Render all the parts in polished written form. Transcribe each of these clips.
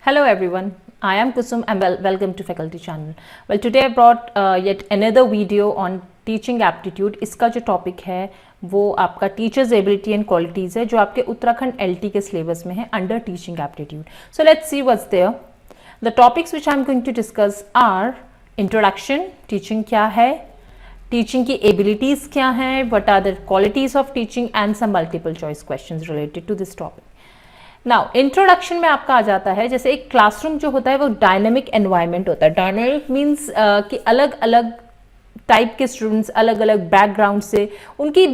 Hello everyone, I am Kusum and welcome to Faculty Channel. Well, today I brought yet another video on teaching aptitude. इसका जो topic है वो आपका teachers ability and qualities है जो आपके Uttarakhand LT के सिलेबस में है under teaching aptitude. So let's see what's there. The topics which I am going to discuss are introduction, teaching क्या है, टीचिंग की एबिलिटीज़ क्या हैं, what are the qualities of teaching and some multiple choice questions related to this topic. Now introduction में आपका आ जाता है, जैसे एक क्लासरूम जो होता है वो डायनेमिक एनवायरनमेंट होता है. डायनेमिक मीन्स कि अलग अलग टाइप के स्टूडेंट्स अलग अलग बैकग्राउंड से, उनकी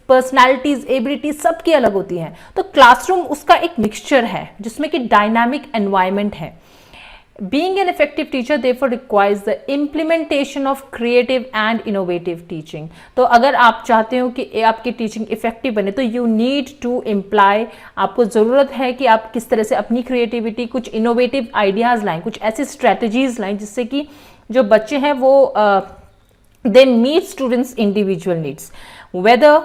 पर्सनैलिटीज एबिलिटीज सबकी अलग होती हैं. तो क्लासरूम उसका एक मिक्सचर है जिसमें कि डायनामिक एनवायरनमेंट है. Being an effective teacher therefore requires the implementation of creative and innovative teaching. तो अगर आप चाहते हो कि आपकी टीचिंग इफेक्टिव बने तो you need to imply, आपको ज़रूरत है कि आप किस तरह से अपनी क्रिएटिविटी, कुछ इनोवेटिव आइडियाज़ लाएं, कुछ ऐसी स्ट्रेटजीज लाएं जिससे कि जो बच्चे हैं वो they meet students individual needs. Whether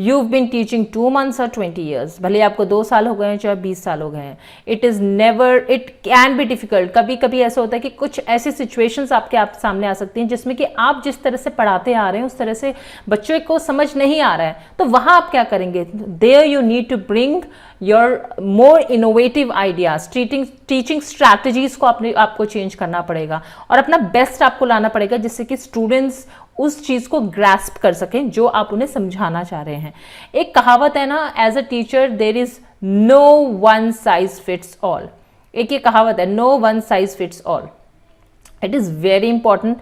You've been teaching 2 months or 20 years, भले आपको 2 साल हो गए हैं चाहे 20 साल हो गए हैं, it can be difficult. कभी कभी ऐसा होता है कि कुछ ऐसी situations आपके सामने आ सकती हैं जिसमें कि आप जिस तरह से पढ़ाते आ रहे हैं उस तरह से बच्चों को समझ नहीं आ रहा है. तो वहाँ आप क्या करेंगे? There you need to bring your more innovative ideas. Teaching strategies को आपको चेंज करना पड़ेगा और अपना बेस्ट आपको लाना पड़ेगा जिससे कि स्टूडेंट्स उस चीज को ग्रास्प कर सकें जो आप उन्हें समझाना चाह रहे हैं. एक कहावत है ना, as a teacher there is no one size fits all. एक ये कहावत है, no one size fits all. It is very important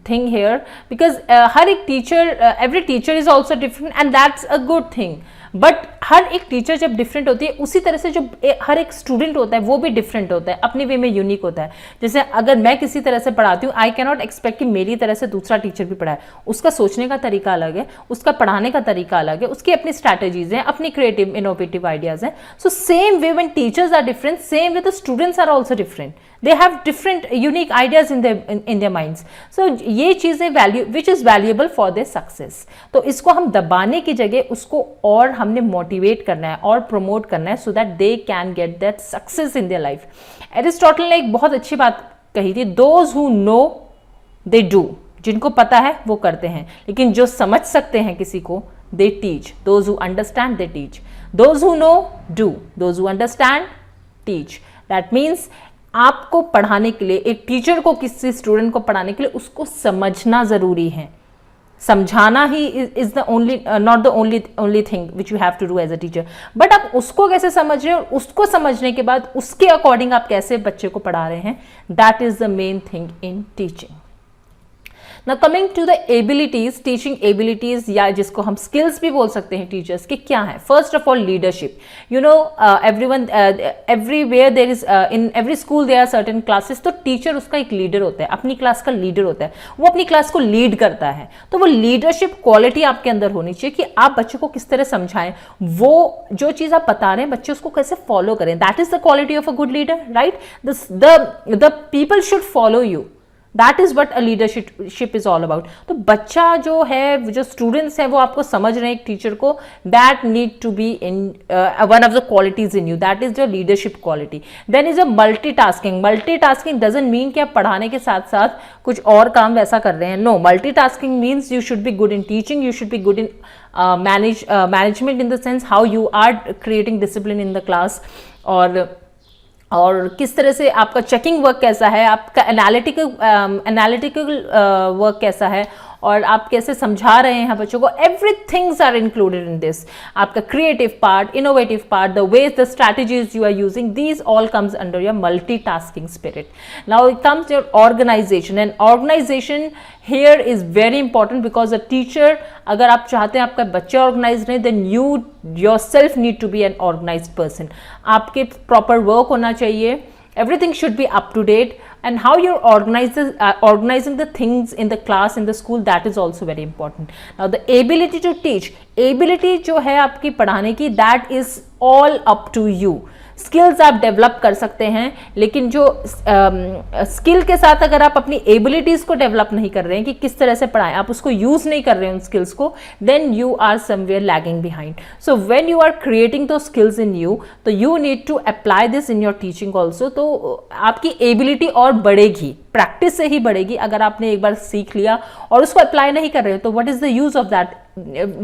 thing here because हर एक teacher, every teacher is also different and that's a good thing. But हर एक teacher जब different होती है उसी तरह से जो हर एक स्टूडेंट होता है वो भी डिफरेंट होता है, अपनी वे में यूनिक होता है. जैसे अगर मैं किसी तरह से पढ़ाती हूँ, आई कैन नॉट एक्सपेक्ट कि मेरी तरह से दूसरा टीचर भी पढ़ाए. उसका सोचने का तरीका अलग है, उसका पढ़ाने का तरीका अलग है, उसकी अपनी स्ट्रैटेजीज हैं, अपनी क्रिएटिव इनोवेटिव आइडियाज हैं. So same way when teachers are different, same way the students are also different. They have different unique ideas in their minds. So ये चीज़ें which is valuable for their success. तो इसको हम दबाने की जगह उसको और हमने मोटिवेट करना है और प्रमोट करना है so that they can get that success in their life. Aristotle ने एक बहुत अच्छी बात कही थी, those who know they do. जिनको पता है वो करते हैं, लेकिन जो समझ सकते हैं किसी को they teach. Those who understand they teach. Those who know do. Those who understand teach. That means आपको पढ़ाने के लिए, एक टीचर को किसी स्टूडेंट को पढ़ाने के लिए उसको समझना ज़रूरी है. समझाना ही is the only, not the only thing which you have to do as a teacher. But आप उसको कैसे समझ रहे हो, उसको समझने के बाद उसके अकॉर्डिंग आप कैसे बच्चे को पढ़ा रहे हैं, that is the main thing in teaching. Now coming to the abilities, teaching abilities या जिसको हम skills भी बोल सकते हैं टीचर्स के, क्या है? First of all leadership. You know everyone everywhere there is in every school there are certain classes. तो टीचर उसका एक लीडर होता है, अपनी क्लास का लीडर होता है, वो अपनी क्लास को लीड करता है. तो वो लीडरशिप क्वालिटी आपके अंदर होनी चाहिए कि आप बच्चे को किस तरह समझाएं, वो जो चीज़ आप बता रहे हैं बच्चे उसको कैसे फॉलो करें. That is the quality of a good leader, right? The people should follow you. That is what a leadership is all about. तो बच्चा जो है, जो स्टूडेंट्स हैं वो आपको समझ रहे हैं एक टीचर को, that need to be in one of the qualities in you. That is your leadership quality. Then is a multitasking. Multitasking doesn't mean कि आप पढ़ाने के साथ साथ कुछ और काम वैसा कर रहे हैं. No, multitasking means you should be good in teaching, you should be good in management in the sense how you are creating discipline in the class, और किस तरह से आपका चेकिंग वर्क कैसा है, आपका एनालिटिकल वर्क कैसा है, और आप कैसे समझा रहे हैं बच्चों को. Everythings are included in this. आपका creative part, innovative part, the ways, the strategies you are using, these all comes under your multitasking spirit. Now it comes your organisation. And organisation here is very important because a teacher, अगर आप चाहते हैं आपका बच्चा organise रहे, then you yourself need to be an organized person. आपके proper work होना चाहिए, everything should be up to date, and how you're organizing the things in the class, in the school, that is also very important. Now the ability to teach, ability जो है आपकी पढ़ाने की, that is all up to you. Skills आप develop कर सकते हैं, लेकिन जो स्किल के साथ अगर आप अपनी एबिलिटीज को डेवलप नहीं कर रहे हैं कि किस तरह से पढ़ाएं, आप उसको यूज नहीं कर रहे हैं उन स्किल्स को, then you are somewhere lagging behind. So when you are creating दो स्किल्स इन यू, तो you need to apply this in your teaching also. तो आपकी एबिलिटी और बढ़ेगी, प्रैक्टिस से ही बढ़ेगी. अगर आपने एक बार सीख लिया और उसको अप्लाई नहीं कर रहे हो, तो what is the use of that,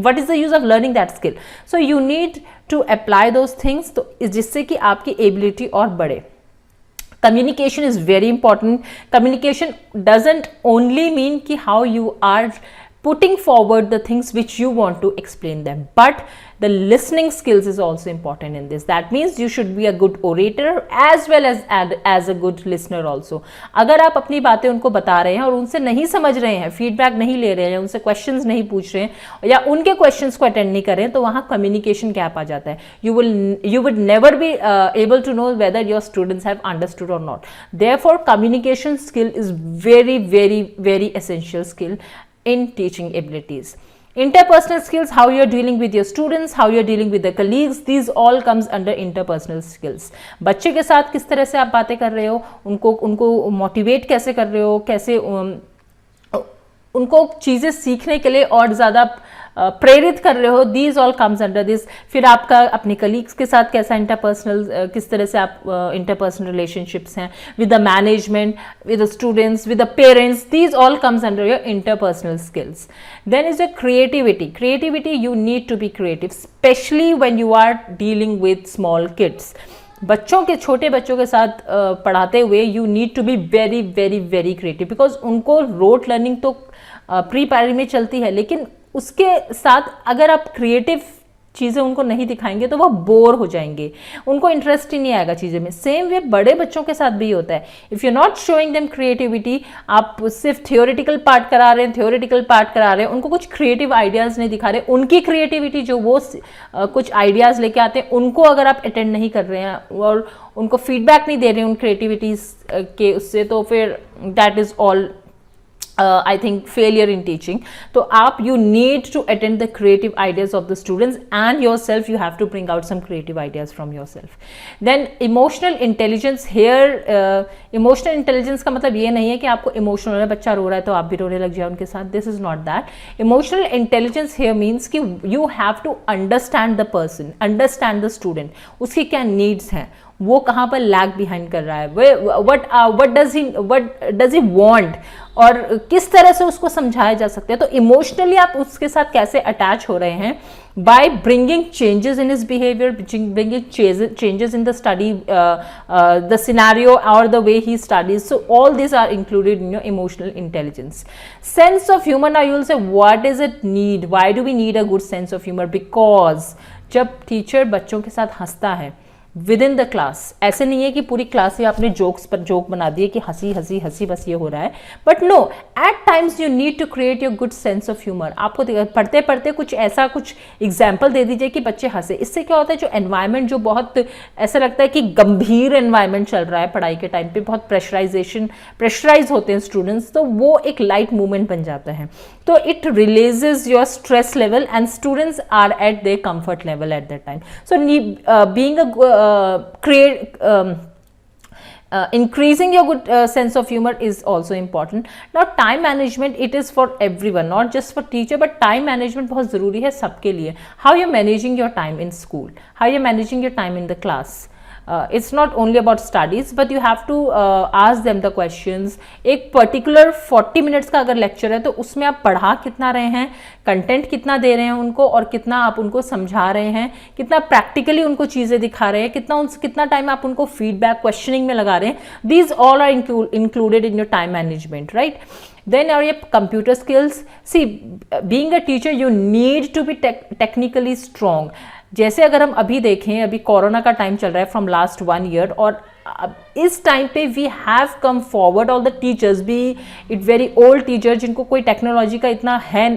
what is the use of learning that skill? So you need to apply those things, तो जिससे कि आपकी एबिलिटी और बढ़े. Communication is very important. Communication doesn't only mean कि how you are putting forward the things which you want to explain them, but the listening skills is also important in this. That means you should be a good orator as well as a good listener also. अगर आप अपनी बातें उनको बता रहे हैं और उनसे नहीं समझ रहे हैं, फीडबैक नहीं ले रहे हैं, उनसे क्वेश्चंस नहीं पूछ रहे हैं या उनके क्वेश्चंस को अटेंड नहीं कर रहे हैं, तो वहाँ कम्युनिकेशन गैप आ जाता है. You would never be able to know whether your students have understood or not. Therefore communication skill is very very very essential skill in teaching abilities. Interpersonal skills, how you are dealing with your students, how you are dealing with the colleagues, these all comes under interpersonal skills. बच्चे के साथ किस तरह से आप बातें कर रहे हो, उनको मोटिवेट कैसे कर रहे हो, कैसे उनको चीज़ें सीखने के लिए और ज़्यादा प्रेरित कर रहे हो, these all comes under this. फिर आपका अपने कलीग्स के साथ कैसा इंटरपर्सनल, किस तरह से आप इंटरपर्सनल रिलेशनशिप्स हैं with the management, with the students, with the parents, these all comes under your interpersonal skills. Then is your creativity. You need to be creative, specially when you are dealing with small kids. छोटे बच्चों के साथ पढ़ाते हुए you need to be very very very creative, because उनको rote learning तो pre primary में चलती है, लेकिन उसके साथ अगर आप क्रिएटिव चीज़ें उनको नहीं दिखाएंगे तो वो बोर हो जाएंगे, उनको इंटरेस्ट ही नहीं आएगा चीज़ें में. सेम वे बड़े बच्चों के साथ भी होता है. If you not showing them creativity, आप सिर्फ थियोरेटिकल पार्ट करा रहे हैं, उनको कुछ क्रिएटिव आइडियाज़ नहीं दिखा रहे. उनकी क्रिएटिविटी जो वो कुछ आइडियाज़ लेके आते हैं, उनको अगर आप अटेंड नहीं कर रहे हैं और उनको फीडबैक नहीं दे रहे हैं उन क्रिएटिविटीज़ के उससे, तो फिर that is all I think failure in teaching. So you need to attend the creative ideas of the students, and yourself you have to bring out some creative ideas from yourself. Then emotional intelligence here, emotional intelligence का मतलब ये नहीं है कि आपको emotional है, बच्चा रो रहा है तो आप भी रोने लग जाए उनके साथ. This is not that. Emotional intelligence here means कि you have to understand the person, understand the student, उसकी क्या needs हैं, वो कहाँ पर लैग बिहाइंड कर रहा है, what does he want, और किस तरह से उसको समझाया जा सकता है. तो इमोशनली आप उसके साथ कैसे अटैच हो रहे हैं, by bringing changes in his behavior, bringing changes in the study, the scenario or the way he studies. So all these are included in your emotional intelligence. Sense of humor, now you will say what does it need, why do we need a good sense of humor? Because जब teacher बच्चों के साथ हंसता है with in the class, ऐसे नहीं है कि पूरी क्लास ही आपने जोक्स पर जोक बना दिए कि हंसी हंसी हंसी बस ये हो रहा है, but no, at times you need to create your good sense of humour. आपको पढ़ते पढ़ते कुछ एग्जाम्पल दे दीजिए कि बच्चे हंसे. इससे क्या होता है, जो एनवायरनमेंट जो बहुत ऐसा लगता है कि गंभीर एनवायरनमेंट चल रहा है पढ़ाई के टाइम पे, बहुत प्रेशराइज होते हैं स्टूडेंट्स, तो वो एक लाइट मूवमेंट बन जाता है. तो it releases your stress level and students are at their comfort level at that time. So being increasing your good sense of humor is also important. Now time management, it is for everyone, not just for teacher, but time management बहुत ज़रूरी है सबके लिए. How you managing your time in school, how you managing your time in the class. It's not only about studies, but you have to ask them the questions. एक particular 40 minutes का अगर lecture है तो उसमें आप पढ़ा कितना रहे हैं, कंटेंट कितना दे रहे हैं उनको, और कितना आप उनको समझा रहे हैं, कितना प्रैक्टिकली उनको चीज़ें दिखा रहे हैं, कितना टाइम आप उनको फीडबैक क्वेश्चनिंग में लगा रहे हैं. These all are included in your time management, right? Then are your computer skills. See, being a teacher, you need to be technically strong. जैसे अगर हम अभी देखें, अभी कोरोना का टाइम चल रहा है फ्रॉम लास्ट 1 year, और इस टाइम पे we have come forward all the teachers, be it very old teacher जिनको कोई टेक्नोलॉजी का इतना है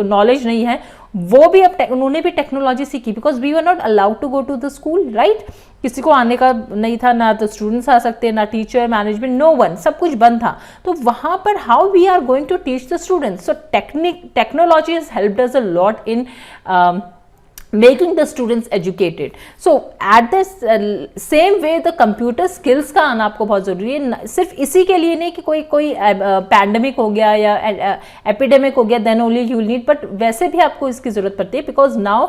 नॉलेज नहीं है, वो भी अब उन्होंने भी टेक्नोलॉजी सीखी, because we were not allowed to go to the school, right. किसी को आने का नहीं था, ना तो स्टूडेंट्स आ सकते, ना टीचर, मैनेजमेंट, नो वन, सब कुछ बंद था. तो वहाँ पर how we are going to teach the students. So technology has helped us a lot in making the students educated. So at the same way the computer skills का आना आपको बहुत ज़रूरी है, सिर्फ इसी के लिए नहीं कि कोई पैंडमिक हो गया या एपिडेमिक हो गया then only you will need, but वैसे भी आपको इसकी ज़रूरत पड़ती है because now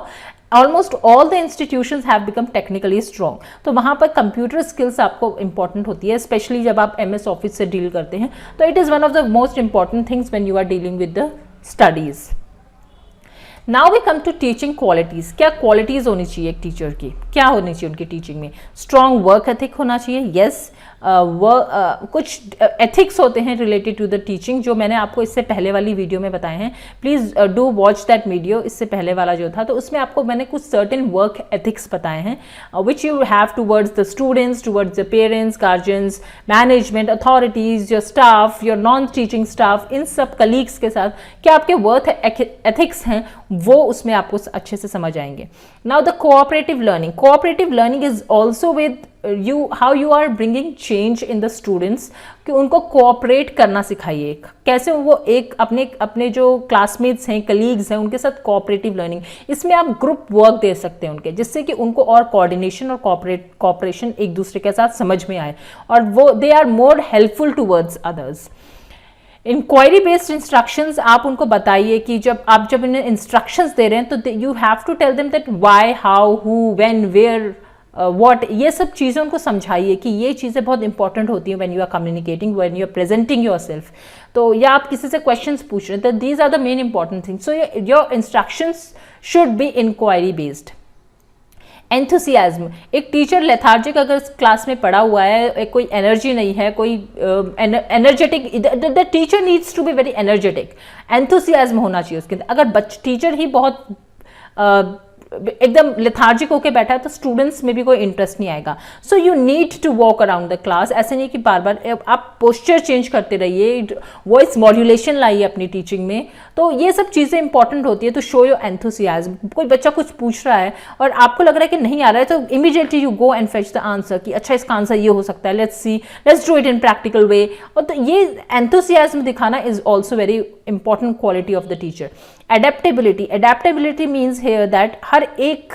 almost all the institutions have become technically strong. तो वहाँ पर कंप्यूटर स्किल्स आपको इंपॉर्टेंट होती है, स्पेशली जब आप MS ऑफिस से डील करते हैं. तो it is one of the most important things when you are dealing with the studies. Now we come to teaching qualities. क्या क्वालिटीज़ होनी चाहिए एक टीचर की, क्या होनी चाहिए उनकी टीचिंग में? स्ट्रॉन्ग वर्क एथिक होना चाहिए. यस, कुछ एथिक्स होते हैं रिलेटेड टू द टीचिंग जो मैंने आपको इससे पहले वाली वीडियो में बताए हैं. Please do watch that video. इससे पहले वाला जो था तो उसमें आपको मैंने कुछ सर्टेन वर्क एथिक्स बताए हैं which you have towards the students, towards the parents, guardians, management, authorities, your staff, your non teaching staff, इन सब कलीग्स के साथ क्या आपके वर्क एथिक्स हैं वो उसमें आपको अच्छे से समझ आएंगे. Now the cooperative learning. Cooperative learning is also with how you are bringing change in the students, कि उनको कोऑपरेट करना सिखाइए. कैसे वो एक अपने जो क्लासमेट्स हैं, कलीग्स हैं, उनके साथ कोऑपरेटिव लर्निंग. इसमें आप ग्रुप वर्क दे सकते हैं उनके, जिससे कि उनको और कोऑर्डिनेशन और कोऑपरेशन एक दूसरे के साथ समझ में आए और वो they are more helpful towards others. Inquiry based instructions आप उनको बताइए कि जब इन्हें इंस्ट्रक्शंस दे रहे हैं तो you have to tell them that why, how, who, when, where, what, ये सब चीज़ें उनको समझाइए कि ये चीज़ें बहुत इंपॉर्टेंट होती हैं when you are communicating, when you are presenting yourself. तो या आप किसी से क्वेश्चंस पूछ रहे हैं तो these are the main important things. So your instructions should be inquiry based. Enthusiasm. एक टीचर लेथार्जिक अगर क्लास में पढ़ा हुआ है, कोई एनर्जी नहीं है, कोई energetic, the teacher needs to be very energetic. Enthusiasm होना चाहिए उसके अंदर. अगर टीचर ही बहुत एकदम लेथार्जिक होकर बैठा है तो स्टूडेंट्स में भी कोई इंटरेस्ट नहीं आएगा. So you need to walk around the class. ऐसे नहीं कि बार बार आप पोस्चर चेंज करते रहिए, वॉइस मॉड्यूलेशन लाइए अपनी टीचिंग में. तो ये सब चीज़ें इंपॉर्टेंट होती है टू शो योर एंथुसियाज्म. कोई बच्चा कुछ पूछ रहा है और आपको लग रहा है कि नहीं आ रहा है तो immediately you go and fetch the answer कि अच्छा इसका आंसर ये हो सकता है, let's do it in practical way. और तो ये एंथुसियाज्म दिखाना is also very important quality of the teacher. Adaptability. Adaptability means here that हर एक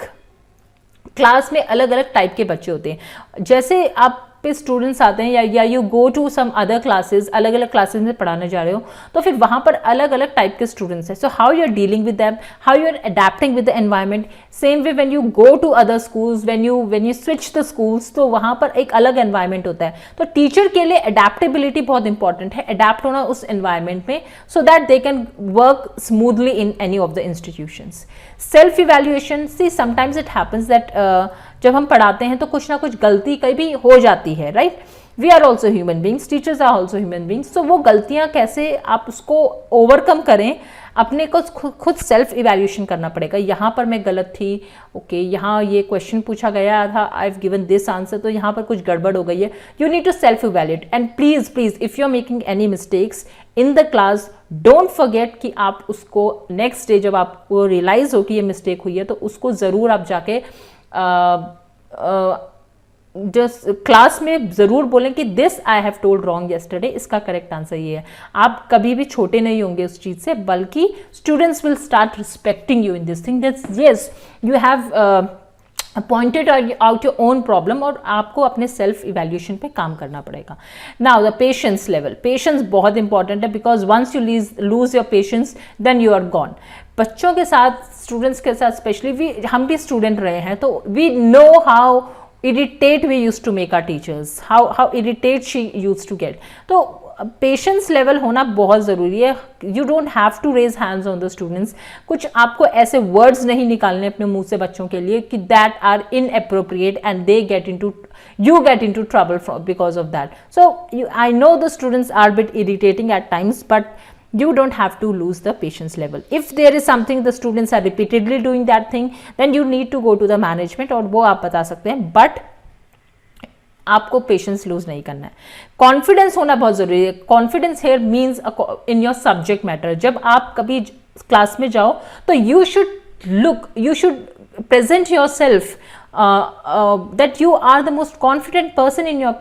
क्लास में अलग अलग टाइप के बच्चे होते हैं. जैसे आप पे स्टूडेंट्स आते हैं या you go to some other classes, अलग अलग क्लासेस में पढ़ाने जा रहे हो तो फिर वहाँ पर अलग अलग टाइप के स्टूडेंट्स हैं. So how you are dealing with them, how you are adapting with the environment. Same way when you go to other schools, when you switch the schools, तो वहाँ पर एक अलग एनवायरनमेंट होता है. तो टीचर के लिए अडेप्टेबिलिटी बहुत इंपॉर्टेंट है, अडेप्ट होना उस एनवायरनमेंट में so that they can work smoothly in any of the institutions. Self evaluation. See sometimes it happens that जब हम पढ़ाते हैं तो कुछ ना कुछ गलती कभी हो जाती है, right. We are also human beings, teachers are also human beings. तो वो गलतियां कैसे आप उसको ओवरकम करें, अपने को खुद सेल्फ इवैल्यूएशन करना पड़ेगा. यहाँ पर मैं गलत थी, ओके, यहाँ ये क्वेश्चन पूछा गया था, I have given this answer, तो यहाँ पर कुछ गड़बड़ हो गई है. You need to self evaluate. And please if you are making any mistakes in the class, don't forget कि आप उसको नेक्स्ट डे जब आपको रियलाइज हो कि ये मिस्टेक हुई है तो उसको ज़रूर आप जाके जस्ट क्लास में ज़रूर बोलें कि this I have told wrong yesterday, इसका करेक्ट आंसर ये है. आप कभी भी छोटे नहीं होंगे उस चीज़ से, बल्कि students will start respecting you in this thing that yes you have pointed out your own problem और आपको अपने सेल्फ इवैल्यूएशन पे काम करना पड़ेगा. Now the patience level. Patience बहुत इंपॉर्टेंट है because once you lose your patience then you are gone. बच्चों के साथ, स्टूडेंट्स के साथ स्पेशली, हम भी स्टूडेंट रहे हैं तो we know how irritate we used to make our teachers, how irritate she used to get. तो पेशेंस लेवल होना बहुत ज़रूरी है. You don't have to raise hands on the students. कुछ आपको ऐसे वर्ड्स नहीं निकालने अपने मुंह से बच्चों के लिए कि that are inappropriate and they get into trouble because of that. So I know the students are bit irritating at times but you don't have to lose the patience level. If there is something the students are repeatedly doing that thing, then you need to go to the management और वो आप बता सकते हैं, but आपको patience lose नहीं करना है. कॉन्फिडेंस होना बहुत जरूरी है. Confidence here means in your subject matter. जब आप कभी क्लास में जाओ तो you should present yourself that you are the most confident person in your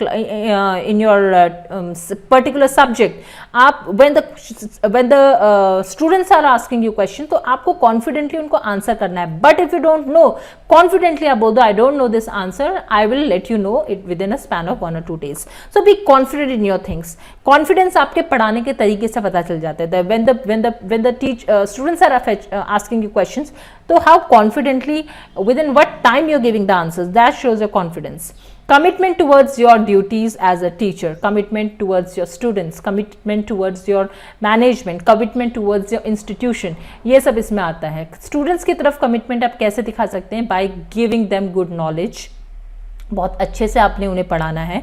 particular subject. आप when the students are asking you question, तो आपको confidently उनको answer करना है. But if you don't know, confidently आप बोल दो I don't know this answer, I will let you know it within a span of 1 or 2 days. So be confident in your things. Confidence आपके पढ़ाने के तरीके से पता चल जाता है. When the students are asking you questions, so how confidently, within what time you're giving the answers, that shows your confidence. Commitment towards your duties as a teacher, commitment towards your students, commitment towards your management, commitment towards your institution, ये सब इसमें आता है. Students की तरफ commitment आप कैसे दिखा सकते हैं? By giving them good knowledge. बहुत अच्छे से आपने उन्हें पढ़ाना है.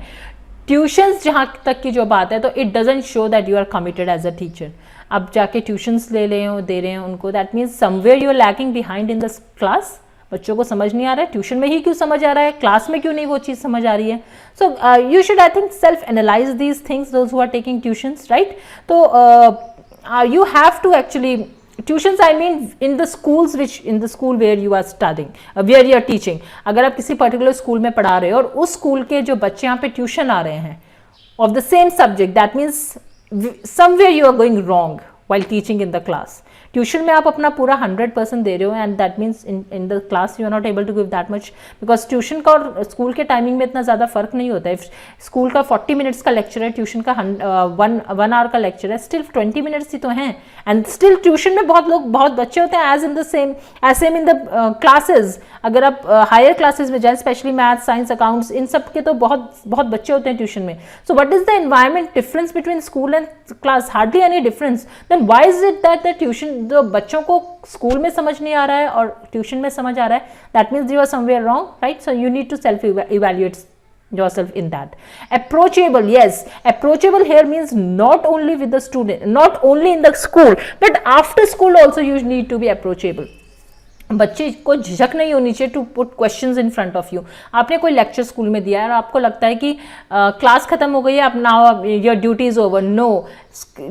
ट्यूशन्स जहाँ तक की जो बात है, तो it doesn't show that you are committed as a teacher. आप जाके ट्यूशन्स ले रहे हो, दे रहे हैं उनको, that means somewhere you are lacking behind in the class. बच्चों को समझ नहीं आ रहा है, ट्यूशन में ही क्यों समझ आ रहा है, क्लास में क्यों नहीं वो चीज़ समझ आ रही है. So you should I think self analyse these things, those who are taking tuitions, right. तो you have to actually, tuitions I mean in the schools, which in the school where you are studying, where you are teaching. अगर आप किसी particular school में पढ़ा रहे हो और उस स्कूल के जो बच्चे यहाँ पे ट्यूशन आ रहे हैं of the same subject, that means somewhere you are going wrong while teaching in the class. Tuition में आप अपना पूरा 100% दे रहे हो, and that means in the class you are not able to give that much, because tuition का और school के टाइमिंग में इतना ज़्यादा फर्क नहीं होता है. स्कूल का 40 मिनट्स का लेक्चर है, ट्यूशन का 1 आवर का लेक्चर है, स्टिल 20 मिनट्स ही तो हैं. एंड स्टिल ट्यूशन में बहुत बच्चे होते हैं as same in the classes. अगर आप हायर क्लासेज में जाएं, स्पेशली मैथ्स, साइंस, अकाउंट्स, इन सब के तो बहुत बच्चे होते हैं ट्यूशन में. So what is the environment difference between school and class? Hardly any difference. Then why is it that the tuition, जो बच्चों को स्कूल में समझ नहीं आ रहा है और ट्यूशन में समझ आ रहा है, that means you are somewhere wrong, right. So you need to self evaluate yourself in that. Approachable, yes, approachable here means not only with the student, not only in the school, but after school also you need to be approachable. बच्चे को झिझक नहीं होनी चाहिए to put questions in front of you. आपने कोई lecture school में दिया है और आपको लगता है कि क्लास खत्म हो गई है, अब now your duty is over. No,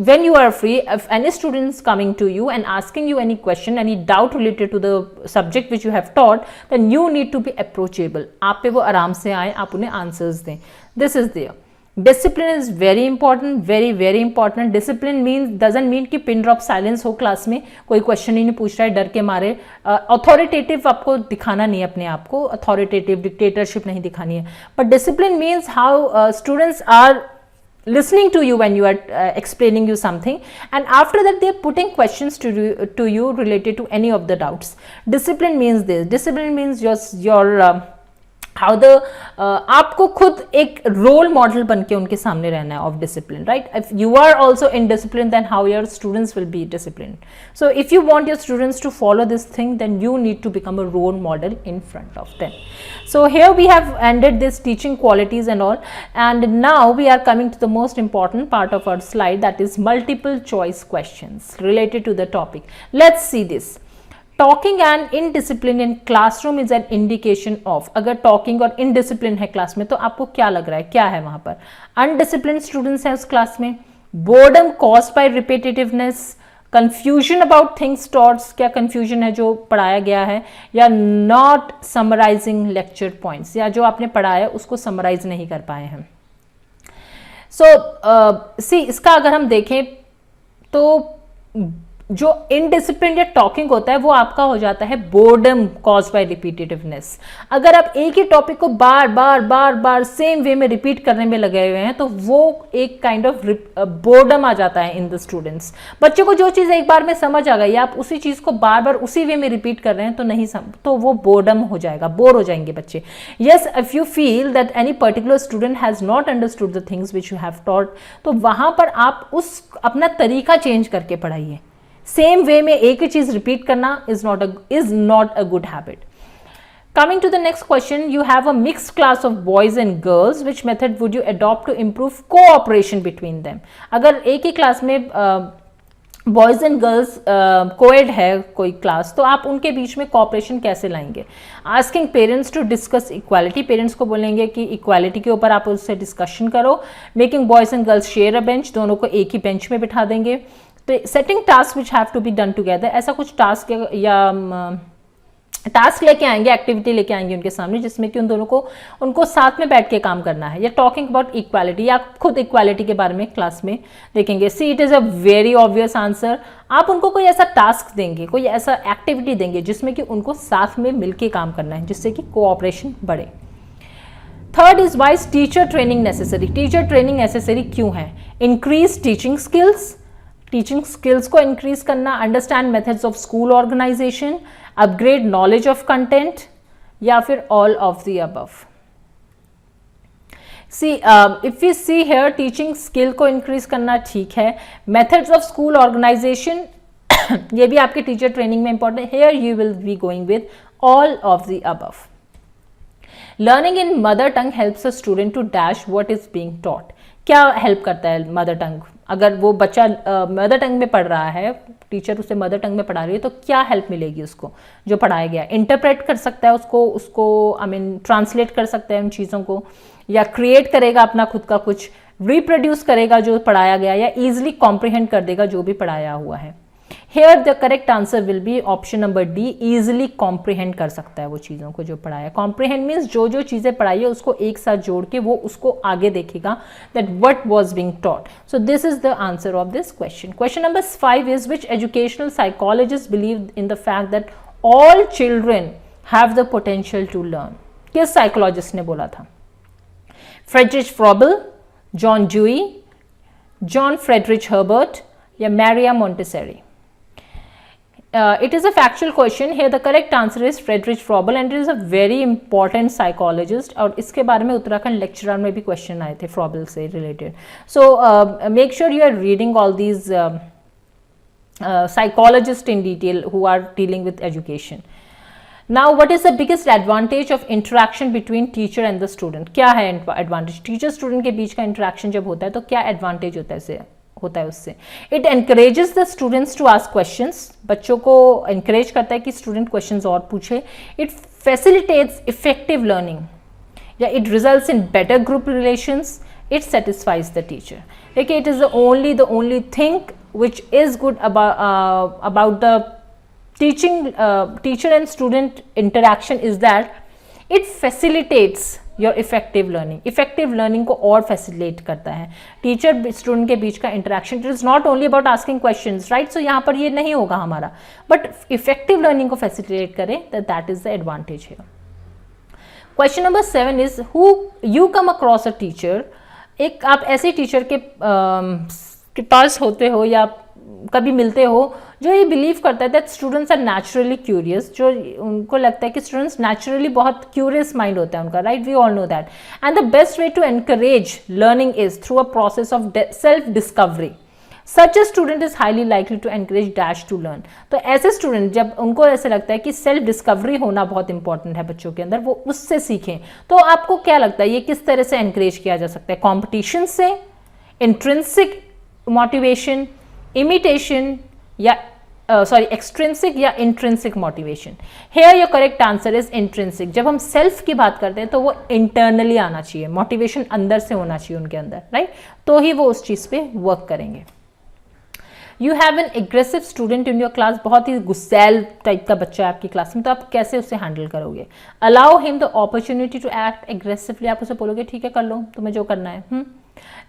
when you are free, if any students coming to you and asking you any question, any doubt related to the subject which you have taught, then you need to be approachable. आप पे वो आराम से आए, आप उन्हें answers दें. This is there. Discipline is very important, very very important. Discipline means doesn't mean कि पिन ड्रॉप साइलेंस हो क्लास में, कोई क्वेश्चन ही नहीं पूछ रहा है डर के मारे. अथॉरिटेटिव आपको दिखाना नहीं है अपने आप को, अथॉरिटेटिव डिक्टेटरशिप नहीं दिखानी है. But discipline means how students are listening to you when you are explaining you something, and after that they are putting questions to you related to any of the doubts. Discipline means this. Discipline means your how the आपको खुद एक role model बन के उनके सामने रहना है of discipline, right. If you are also in discipline, then how your students will be discipline. So if you want your students to follow this thing, then you need to become a role model in front of them. So here we have ended this teaching qualities and all, and now we are coming to the most important part of our slide, that is multiple choice questions related to the topic. Let's see this. Talking and indiscipline in classroom is an indication of. अगर talking और indiscipline है class में, तो आपको क्या लग रहा है, क्या है वहाँ पर? Undisciplined students हैं उस क्लास में. Boredom caused by repetitiveness. Confusion about things taught, क्या confusion है जो पढ़ाया गया है, या not summarizing lecture points, या जो आपने पढ़ाया उसको summarize नहीं कर पाए हैं. So see, इसका अगर हम देखें तो जो इनडिसिप्लिन या टॉकिंग होता है वो आपका हो जाता है बोर्डम कॉज बाय रिपीटेटिवनेस. अगर आप एक ही टॉपिक को बार बार सेम वे में रिपीट करने में लगे हुए हैं, तो वो एक काइंड ऑफ बोर्डम आ जाता है इन द स्टूडेंट्स. बच्चे को जो चीज़ एक बार में समझ आ गई, आप उसी चीज़ को बार बार उसी वे में रिपीट कर रहे हैं, तो नहीं तो वो बोर्डम हो जाएगा, बोर हो जाएंगे बच्चे. Yes, if you feel that any particular student has not understood the things which you have taught, तो वहाँ पर आप उस अपना तरीका चेंज करके पढ़ाइए. सेम वे में एक ही चीज रिपीट करना is not a good habit. Coming to the next question, you have a mixed class of boys and girls. Which method would you adopt to improve cooperation between them? अगर एक ही class में boys and girls coed है कोई class, तो आप उनके बीच में cooperation कैसे लाएंगे? Asking parents to discuss equality. Parents को बोलेंगे कि इक्वालिटी के ऊपर आप उससे डिस्कशन करो. Making boys and girls share a bench, दोनों को एक ही बेंच में बिठा देंगे. तो setting task which have to be done together, ऐसा कुछ टास्क या टास्क लेके आएंगे, एक्टिविटी लेके आएंगे उनके सामने, जिसमें कि उन दोनों को उनको साथ में बैठ के काम करना है। या टॉकिंग अबाउट इक्वालिटी, या खुद इक्वालिटी के बारे में क्लास में देखेंगे। See it is a very obvious answer. आप उनको कोई ऐसा टास्क देंगे, कोई ऐसा एक्टिविटी देंगे जिसमें कि उनको साथ में मिलके काम करना है, जिससे कि कोऑपरेशन बढ़े। Third is why is teacher training necessary. Teacher training necessary क्यों है? Increase teaching skills, teaching skills को इंक्रीज करना, understand methods of school organisation, upgrade knowledge of content, या फिर all of the above. See if we see here, teaching skill को increase करना ठीक है। मेथड्स ऑफ स्कूल ऑर्गेनाइजेशन ये भी आपके टीचर ट्रेनिंग में important. Here you will be going with all of the above. Learning in mother tongue helps a student to dash what is being taught. क्या help करता है mother tongue? अगर वो बच्चा मदर टंग में पढ़ रहा है, टीचर उसे मदर टंग में पढ़ा रही है, तो क्या हेल्प मिलेगी उसको जो पढ़ाया गया? इंटरप्रेट कर सकता है उसको आई मीन ट्रांसलेट कर सकता है उन चीज़ों को, या क्रिएट करेगा अपना खुद का कुछ, रिप्रोड्यूस करेगा जो पढ़ाया गया, या ईजिली कॉम्प्रिहेंड कर देगा जो भी पढ़ाया हुआ है। Here the correct answer will be option number D, easily comprehend कर सकता है वो चीज़ों को जो पढ़ाया। कॉम्प्रिहेंड मीन्स जो जो चीज़ें पढ़ाई है उसको एक साथ जोड़ के वो उसको आगे देखेगा, that what was being taught. So this is the answer of this question. Question number 5 is which educational psychologist believe in the fact that all children have the potential to learn. किस psychologist ने बोला था? Friedrich Froebel, John Dewey, John Friedrich Herbart, या Maria मोंटेसेरी? It is a factual question. Here the correct answer is Friedrich Froebel, and it is a very important psychologist. और इसके बारे में Uttarakhand lecturer में भी क्वेश्चन आए थे फ्रॉबल से related. So make sure you are reading all these psychologists in detail who are dealing with education. Now what is the biggest advantage of interaction between teacher and the student? क्या है advantage? Teacher student के बीच का interaction जब होता है तो क्या advantage होता है उससे? It encourages the students to ask questions, बच्चों को एनकरेज करता है कि स्टूडेंट क्वेश्चंस और पूछे। इट फैसिलिटेट्स इफेक्टिव लर्निंग, या it results in better group relations, it satisfies the teacher. देखिए, it is the only thing which is good about the teacher and student interaction is that it facilitates your effective learning. Effective learning को और facilitate करता है। Teacher student के बीच का interaction, it is not only about asking questions, right? So यहाँ पर ये नहीं होगा हमारा, बट इफेक्टिव लर्निंग को फैसिलिटेट करें, दैट इज द एडवांटेज है। Question number 7 is who you come across a teacher. एक आप ऐसे टीचर के पास होते हो या कभी मिलते हो जो ये बिलीव करता है that students are naturally curious, जो उनको लगता है कि स्टूडेंट्स नेचुरली बहुत क्यूरियस माइंड होता है उनका, right? We all know that, and the best way to encourage learning is through a process of self discovery. Such a student is highly likely to encourage dash to learn. तो ऐसे student जब उनको ऐसे लगता है कि self discovery होना बहुत इंपॉर्टेंट है बच्चों के अंदर, वो उससे सीखें, तो आपको क्या लगता है ये किस तरह से एनकरेज किया जा सकता है? कॉम्पिटिशन से, इंट्रिंसिक मोटिवेशन, इमिटेशन, या एक्सट्रिंसिक या intrinsic motivation? Here your correct answer is intrinsic. जब हम सेल्फ की बात करते हैं तो वो इंटरनली आना चाहिए, मोटिवेशन अंदर से होना चाहिए उनके अंदर, राइट? तो ही वो उस चीज पे वर्क करेंगे। You have an aggressive student in your class, बहुत ही गुस्सैल टाइप का बच्चा है आपकी क्लास में, तो आप कैसे उसे हैंडल करोगे? Allow him the opportunity to act aggressively, आप उसे बोलोगे ठीक है कर लो तुम्हें जो करना है।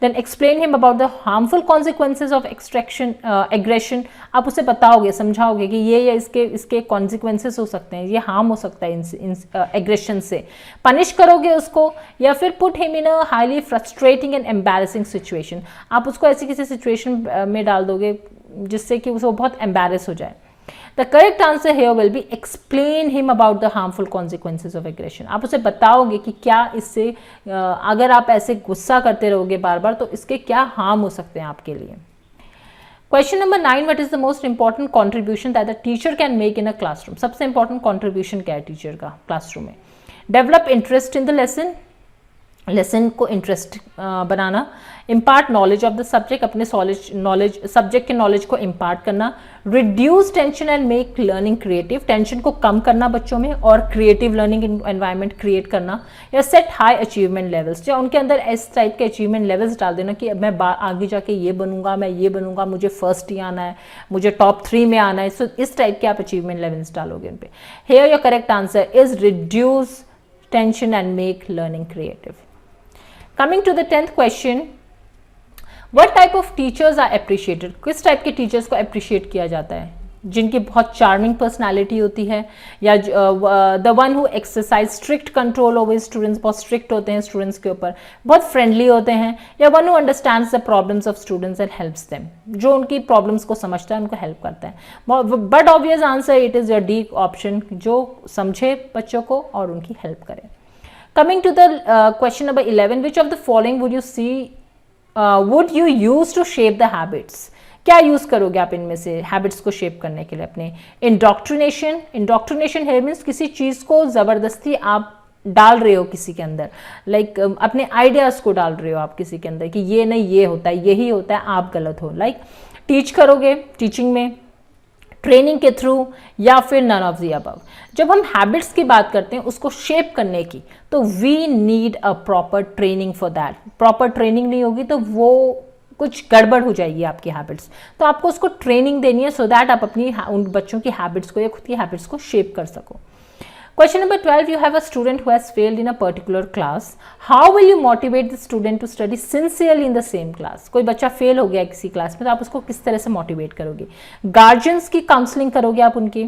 Then explain him about the harmful consequences of aggression. आप उसे बताओगे, समझाओगे कि ये इसके consequences हो सकते हैं, ये harm हो सकता है aggression से। Punish करोगे उसको, या फिर put him in a highly frustrating and embarrassing situation. आप उसको ऐसी किसी situation में डाल दोगे जिससे कि वो बहुत embarrass हो जाए। The correct answer here will be explain him about the harmful consequences of aggression. आप उसे बताओगे कि क्या इससे अगर आप ऐसे गुस्सा करते रहोगे बार बार तो इसके क्या हार्म हो सकते हैं आपके लिए। Question number 9, what is the most important contribution that the teacher can make in a classroom? सबसे इंपॉर्टेंट कॉन्ट्रीब्यूशन क्या है टीचर का क्लासरूम में? Develop interest in the lesson, lesson को इंटरेस्ट बनाना, impart knowledge of the subject, अपने knowledge subject के knowledge को इम्पार्ट करना, reduce tension and make learning creative, tension को कम करना बच्चों में और क्रिएटिव लर्निंग एनवायरनमेंट क्रिएट करना, या सेट हाई अचीवमेंट लेवल्स, या उनके अंदर इस टाइप के अचीवमेंट लेवल्स डाल देना कि मैं आगे जाके ये बनूंगा, मैं ये बनूंगा, मुझे फर्स्ट ही आना है, मुझे टॉप 3 में आना है। सो इस टाइप के आप अचीवमेंट लेवल्स डालोगे उन पे। Here your correct answer is reduce tension and make learning creative. Coming to the 10th question, what type of teachers are appreciated? किस टाइप के टीचर्स को अप्रिशिएट किया जाता है? जिनकी बहुत चार्मिंग पर्सनालिटी होती है, या the one who exercise strict control over students, बहुत स्ट्रिक्ट होते हैं स्टूडेंट्स के ऊपर, बहुत फ्रेंडली होते हैं, या one who understands the problems of students and helps them, जो उनकी प्रॉब्लम्स को समझता है, उनको हेल्प करता है। But obvious answer it is your D option, जो समझे बच्चों को और उनकी हेल्प करे। Coming to the question number 11, which of the following would you see would you use to shape the habits? क्या यूज करोगे आप इनमें से हैबिट्स को शेप करने के लिए अपने? इंडोक्ट्रिनेशन, इंडोक्ट्रिनेशन है मीन्स किसी चीज को जबरदस्ती आप डाल रहे हो किसी के अंदर, लाइक अपने आइडियाज को डाल रहे हो आप किसी के अंदर कि ये नहीं ये होता है, यही होता है, आप गलत हो। लाइक टीच करोगे, टीचिंग में, ट्रेनिंग के थ्रू, या फिर नन ऑफ द अबव। जब हम हैबिट्स की बात करते हैं उसको शेप करने की, तो we need a proper training for that. Proper training नहीं होगी तो वो कुछ गड़बड़ हो जाएगी आपकी हैबिट्स, तो आपको उसको ट्रेनिंग देनी है सो दैट आप अपनी उन बच्चों की हैबिट्स को या खुद की हैबिट्स को शेप कर सको। Question number 12, you have a student who has failed in a particular class. How will you motivate the student to study sincerely in the same class? कोई बच्चा फेल हो गया किसी क्लास में, तो आप उसको किस तरह से मोटिवेट करोगे? गार्जियंस की काउंसलिंग करोगे आप उनकी,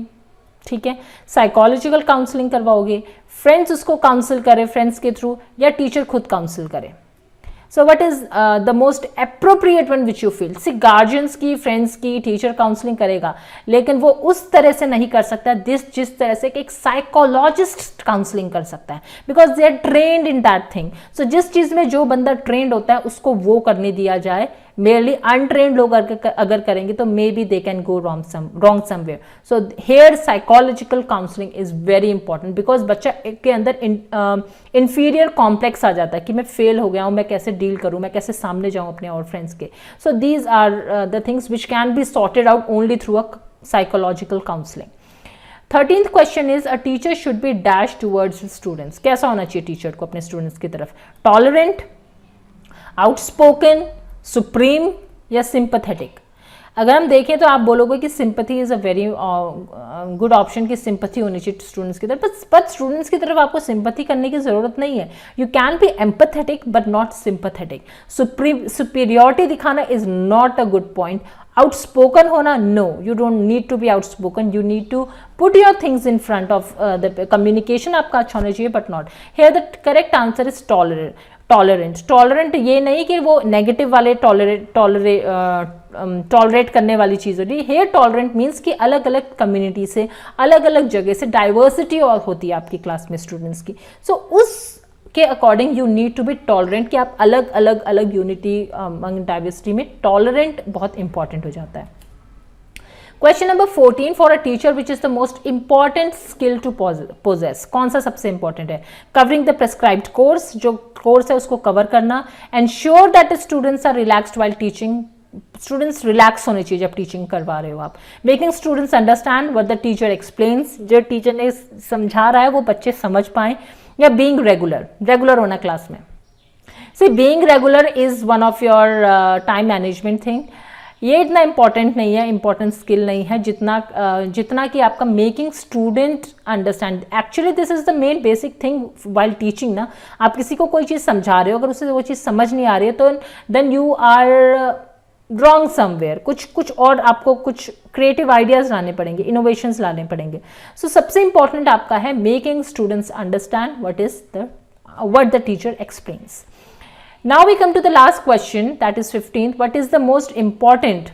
ठीक है, साइकोलॉजिकल काउंसलिंग करवाओगे, फ्रेंड्स उसको काउंसिल करें फ्रेंड्स के थ्रू, या टीचर खुद काउंसिल करे। So what is the most appropriate one which you feel? See guardians की, फ्रेंड्स की, टीचर काउंसलिंग करेगा, लेकिन वो उस तरह से नहीं कर सकता जिस तरह से एक साइकोलॉजिस्ट काउंसलिंग कर सकता है, because they are trained in that thing. So जिस चीज में जो बंदा ट्रेंड होता है उसको वो करने दिया जाए। मेरली अनट्रेन्ड लोग अगर करेंगे तो may be they can go wrong somewhere. So here psychological counselling is very important, because बच्चा के अंदर इंफीरियर कॉम्प्लेक्स आ जाता है कि मैं फेल हो गया हूँ, मैं कैसे डील करूँ, मैं कैसे सामने जाऊँ अपने और फ्रेंड्स के। So these are the things which can be sorted out only through a psychological counselling. 13th question is a teacher should be dash towards students. कैसा होना चाहिए टीचर को अपने स्टूडेंट्स की तरफ? टॉलरेंट, आउटस्पोकन, सुप्रीम, या sympathetic? अगर हम देखें तो आप बोलोगे कि sympathy is a very good option, की सिंपथी होनी चाहिए स्टूडेंट्स की तरफ, बट स्टूडेंट्स की तरफ आपको सिंपथी करने की जरूरत नहीं है। You can be empathetic but not sympathetic. Superiority दिखाना is not a good point. Outspoken होना, no, you don't need to be outspoken, you need to put your things in front of the communication आपका अच्छा होना चाहिए, but not. Here the correct answer is tolerant ये नहीं कि वो negative वाले टॉलरेट करने वाली चीज़ होती है। हेयर टॉलरेंट मीन्स कि अलग अलग कम्युनिटी से, अलग अलग जगह से डाइवर्सिटी और होती है आपकी क्लास में स्टूडेंट्स की। सो उसके according you need to be tolerant, कि आप अलग यूनिटी डाइवर्सिटी में टॉलरेंट बहुत इंपॉर्टेंट हो जाता है। Question number 14, for a teacher which is the most important skill to possess? कौन सा सबसे इंपॉर्टेंट है? कवरिंग द प्रेस्क्राइब्ड कोर्स, जो कोर्स है उसको कवर करना, ensure that students are relaxed while teaching, students relax होने चाहिए जब टीचिंग करवा रहे हो आप, making students understand what the teacher explains, जो टीचर ने समझा रहा है वो बच्चे समझ पाए, या बीइंग रेगुलर होना क्लास में। See being regular is one of your time management thing. ये इतना इंपॉर्टेंट नहीं है, इंपॉर्टेंट स्किल नहीं है जितना कि आपका making student understand. Actually this is the main basic thing while teaching ना। आप किसी को कोई चीज़ समझा रहे हो, अगर उसे वो चीज़ समझ नहीं आ रही है तो then you are wrong somewhere. कुछ और आपको कुछ क्रिएटिव आइडियाज लाने पड़ेंगे, इनोवेशंस लाने पड़ेंगे। सो सबसे इंपॉर्टेंट आपका है making students understand what the teacher explains. Now we come to the last question, that is 15th. What is the most important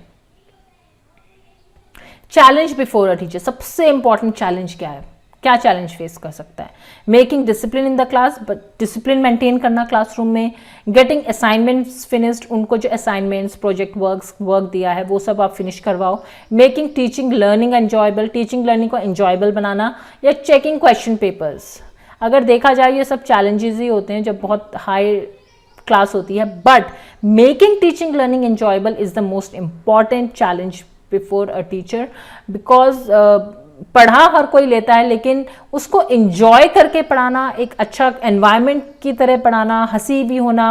challenge before a teacher? सबसे important challenge क्या है? क्या चैलेंज फेस कर सकता है? Making discipline in the class, but discipline maintain करना classroom में, getting assignments finished, उनको जो असाइनमेंट्स, प्रोजेक्ट वर्क दिया है वो सब आप फिनिश करवाओ, making teaching learning enjoyable, teaching learning को एंजॉयबल बनाना, या चेकिंग क्वेश्चन पेपर्स। अगर देखा जाए ये सब चैलेंजेस ही होते हैं जब बहुत हाई क्लास होती है, but making teaching learning enjoyable is the most important challenge before a teacher, because पढ़ा हर कोई लेता है, लेकिन उसको एंजॉय करके पढ़ाना, एक अच्छा एनवायरनमेंट की तरह पढ़ाना, हंसी भी होना,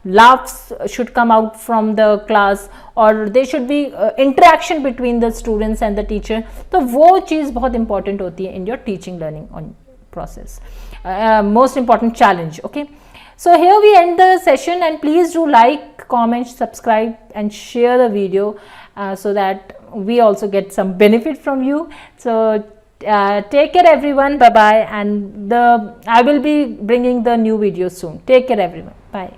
laughs should come out from the class, और they should be interaction between the students and the teacher, तो वो चीज़ बहुत इंपॉर्टेंट होती है in your teaching learning on process. Most important challenge. Okay, so here we end the session, and please do like, comment, subscribe and share the video so that we also get some benefit from you. So take care everyone, bye bye, and I will be bringing the new videos soon. Take care everyone, bye.